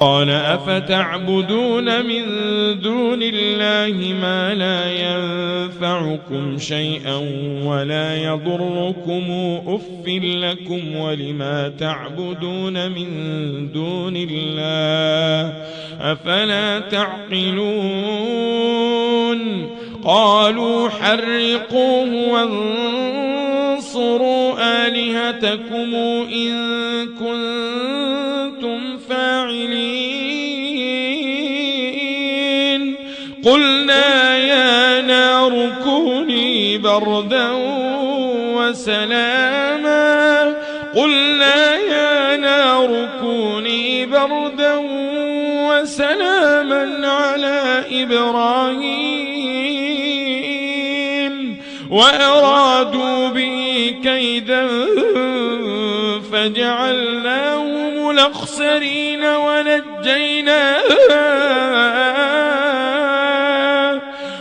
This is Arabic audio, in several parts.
قال أفتعبدون من دون الله ما لا ينفعكم شيئا ولا يضركم أف لكم ولما تعبدون من دون الله أفلا تعقلون قالوا حرقوه وانصروا آلهتكم إن كنتم فاعلين قلنا يا نار كوني بردا وسلاما على إبراهيم وأرادوا به كيدا فجعلناهم الأخسرين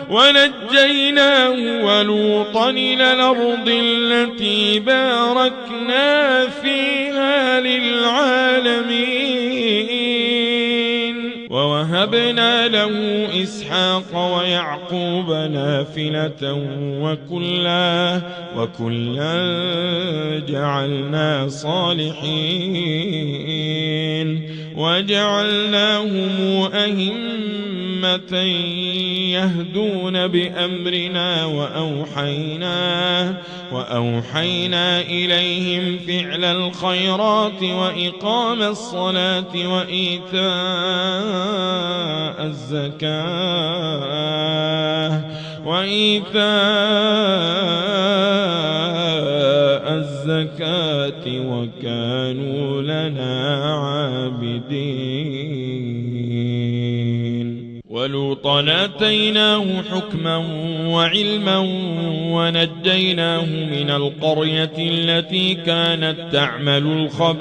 ونجيناه ولوطا إلى الأرض التي باركنا فيها للعالمين ووهبنا له إسحاق ويعقوب نافلة وكلا جعلنا صالحين وجعلناهم أئمة يهدون بأمرنا وأوحينا إليهم فعل الخيرات وإقام الصلاة وإيتاء الزكاة وكانوا لنا عابدين ولوطا آتيناه حكما وعلما ونجيناه من القرية التي كانت تعمل الخبائث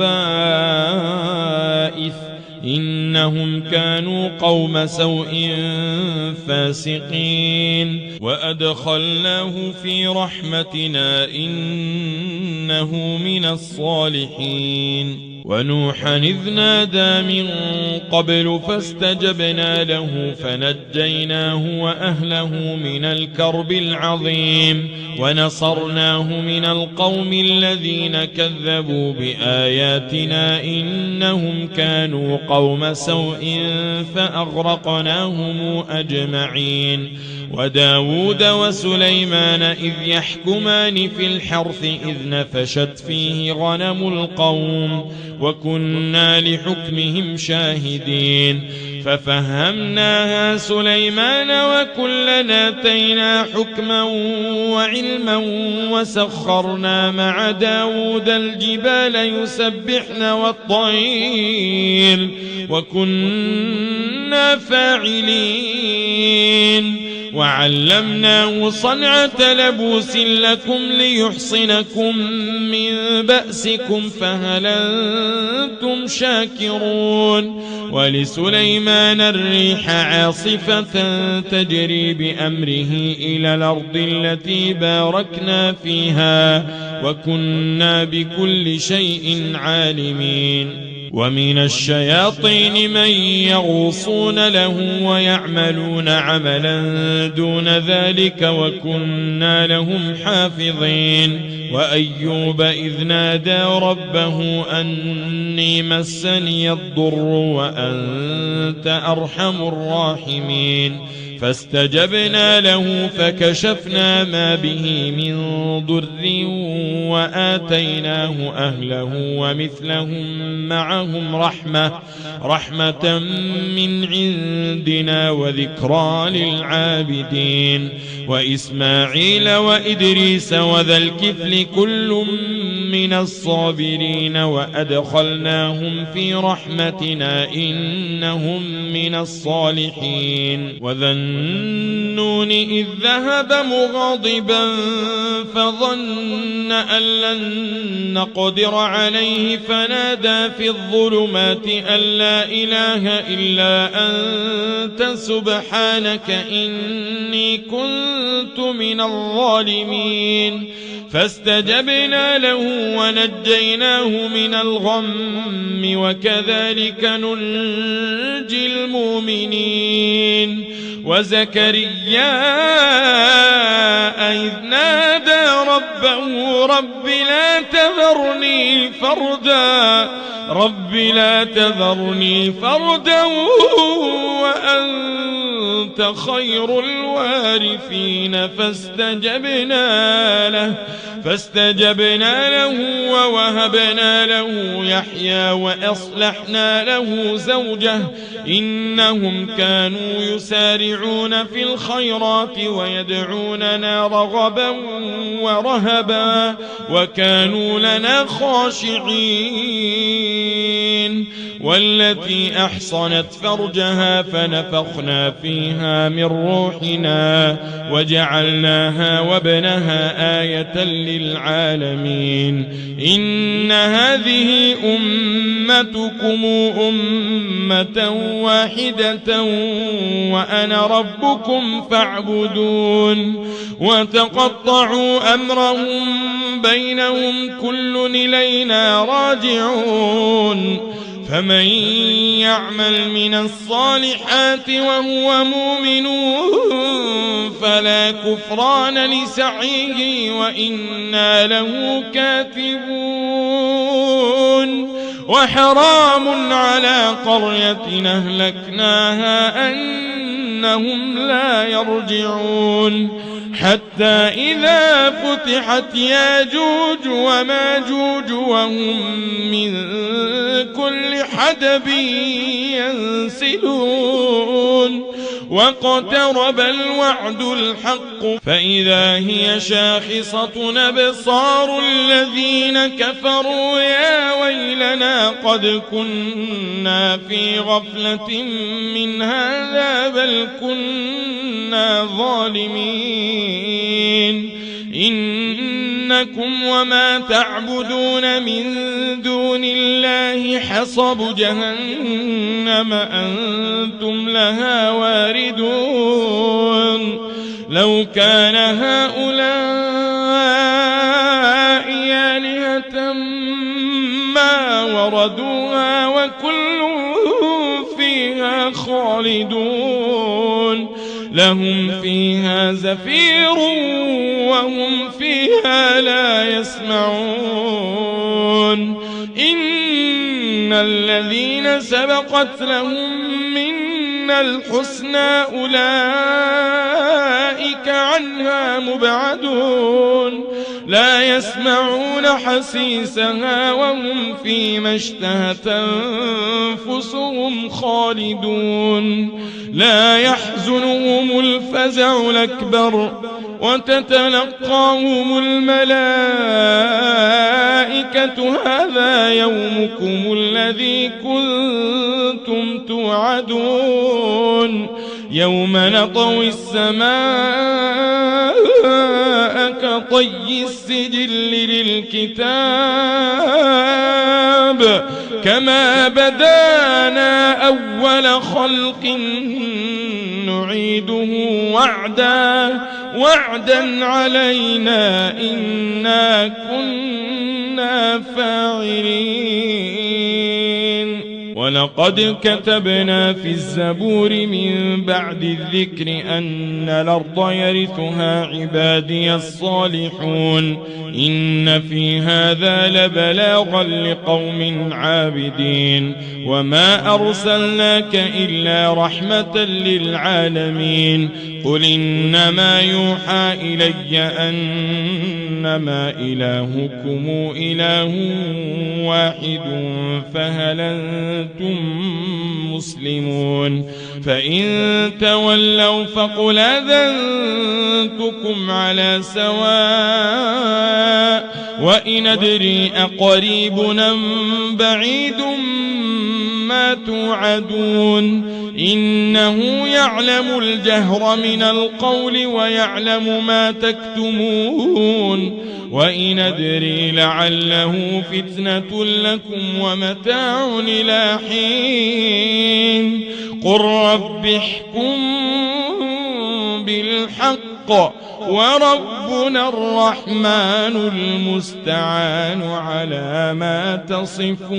إنهم كانوا قوم سوء فاسقين وأدخلناه في رحمتنا إنه من الصالحين ونوحا إذ نادى من قبل فاستجبنا له فنجيناه وأهله من الكرب العظيم ونصرناه من القوم الذين كذبوا بآياتنا إنهم كانوا قوم سوء فأغرقناهم أجمعين وداود وسليمان إذ يحكمان في الحرث إذ نفشت فيه غنم القوم وكنا لحكمهم شاهدين ففهمناها سليمان وكلنا آتينا حكما وعلما وسخرنا مع داود الجبال يسبحن والطير وكنا فاعلين وعلمناه صنعة لبوس لكم ليحصنكم من بأسكم فهل أنتم شاكرون ولسليمان الريح عاصفة تجري بأمره إلى الأرض التي باركنا فيها وكنا بكل شيء عالمين ومن الشياطين من يغوصون له ويعملون عملا دون ذلك وكنا لهم حافظين وأيوب إذ نادى ربه أني مسني الضر وأنت أرحم الراحمين فاستجبنا له فكشفنا ما به من ضر وآتيناه أهله ومثلهم معهم رحمة من عندنا وذكرى للعابدين وإسماعيل وإدريس وذا الكفل كل من الصابرين وأدخلناهم في رحمتنا إنهم من الصالحين وذا النون إذ ذهب مغاضبا فظن أن لن نقدر عليه فنادى في الظلمات أن لا إله إلا أنت سبحانك إني كنت من الظالمين فاستجبنا له ونجيناه من الغم وكذلك ننجي المؤمنين وزكريا إذ نادى ربه رب لا تذرني فردا وأنت خير الوارثين فاستجبنا له ووهبنا له يحيى وأصلحنا له زوجه إنهم كانوا يسارعون في الخيرات ويدعوننا رغبا ورهبا وكانوا لنا خاشعين والتي أحصنت فرجها فنفخنا فيها من روحنا وجعلناها وابنها آية للعالمين إن هذه أمتكم أمة واحدة وأنا ربكم فاعبدون وتقطعوا أمرهم بينهم كل إلينا راجعون فمن يعمل من الصالحات وهو مؤمن فلا كفران لسعيه وإنا له كاتبون وحرام على قرية أهلكناها أنهم لا يرجعون حتى إذا فتحت ياجوج وماجوج وهم من كل حدب ينسلون واقترب الوعد الحق فإذا هي شاخصة أبصار الذين كفروا يا ويلنا قد كنا في غفلة من هذا بل كنا ظالمين إنكم وما تعبدون من دون الله حصب جهنم أنتم لها واردون لو كان هؤلاء آلهة ما وردوها وكل فيها خالدون لهم فيها زفير وهم فيها لا يسمعون إن الذين سبقت لهم منا الحسنى أولئك عنها مبعدون لا يسمعون حسيسها وهم فيما اشتهت أنفسهم خالدون لا يحزنهم الفزع الأكبر وتتلقاهم الملائكة هذا يومكم الذي كنتم توعدون يوم نطوي السماء كطي السجل للكتاب كما بدانا أول خلق نعيده وعدا علينا إنا كنا فاعلين ولقد كتبنا في الزبور من بعد الذكر أن الأرض يرثها عبادي الصالحون إن في هذا لبلاغا لقوم عابدين وما أرسلناك إلا رحمة للعالمين قل إنما يوحى إلي أنما إلهكم إله واحد فهل أنتم مسلمون فإن تولوا فقل أذنتكم على سواء وإن أدري أقريب أم بعيد ما توعدون إنه يعلم الجهر من القول ويعلم ما تكتمون وإن أدري لعله فتنة لكم ومتاع إلى حين قل رب احكم بالحق وربنا الرحمن المستعان على ما تصفون.